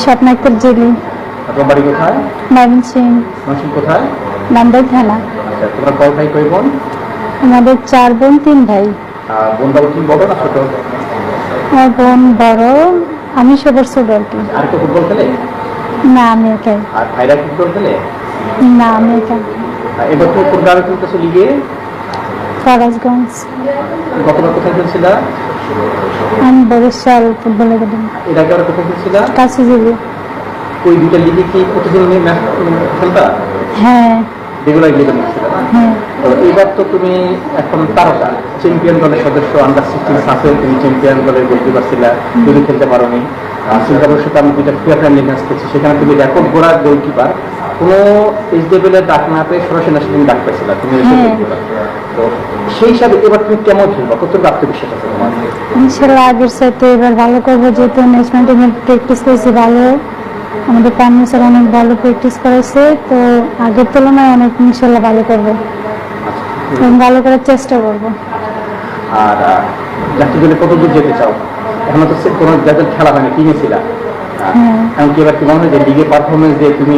স্বপ্ন আক্তার জেলি। তোমার বাড়ি কোথায়? ময়মনসিং। ময়মনসিং কোথায়? নান্দাইল থানা। আচ্ছা, তোমরা কয় ভাই কয় বোন? আমাদের 4 বোন 3 ভাই। বোন বাবু তুমি বড় না ছোট? আমার বোন বড়, আমি সবার ছোট আর কি। আর তো ফুটবল খেলে? না, আমি একাই। আর ভাইরা ফুটবল খেলে? না, আমি একা। এবার তুমি কোন গ্রামে খেলতেছো লিগে? ফরাজগঞ্জ। গতবার কোথায় খেলছিল? আমি বরিশাল ফুটবল একাডেমি। এর আগে আর কোথায় খেলছিল? কাছিজিবি। ওই দুইটা লিগে কি প্রতিদিন ম্যাচ খেলতা? হ্যাঁ রেগুলার লিগে খেলছিল? হ্যাঁ। তো এবার তো তুমি এখন তারকা চ্যাম্পিয়ন দলের সদস্য, আন্ডার 16 সাফে তুমি চ্যাম্পিয়ন দলের গোলকিপার ছিলা, যদি খেলতে পারোনি। সিঙ্গাপুরের সাথে আমি দুইটা প্রিয় ফ্রেন্ডলি ম্যাচ খেলছি, সেখানে তুমি রেকর্ড গড়া গোলকিপার। কোনো এইচ লেভেলের ডাক না পেয়ে সরাসরি ন্যাশনাল ডাক পেয়েছিল তুমি গোলকিপার। তো সেই হিসাবে এবার তুমি কেমন খেলবা, কতটুকু আত্মবিশ্বাস আছে তোমার? ইনশাল্লাহ আগের সাথে এবার ভালো করবো, যেহেতু ন্যাশনাল টিমের প্র্যাকটিস করেছি ভালো। আমাদের প্রাইমারি স্যার অনেক ভালো প্র্যাকটিস করেছে, তো আগের তুলনায় অনেক ইনশাল্লাহ ভালো করবো এবং ভালো করার চেষ্টা করবো। আর জাতীয় দলে কত দূর যেতে চাও? এখনো তো কোনো জাতীয় খেলা হয়নি, টিমে ছিলা। হ্যাঁ। এমনকি এবার কি মনে হয় যে লিগে পারফরমেন্স দিয়ে তুমি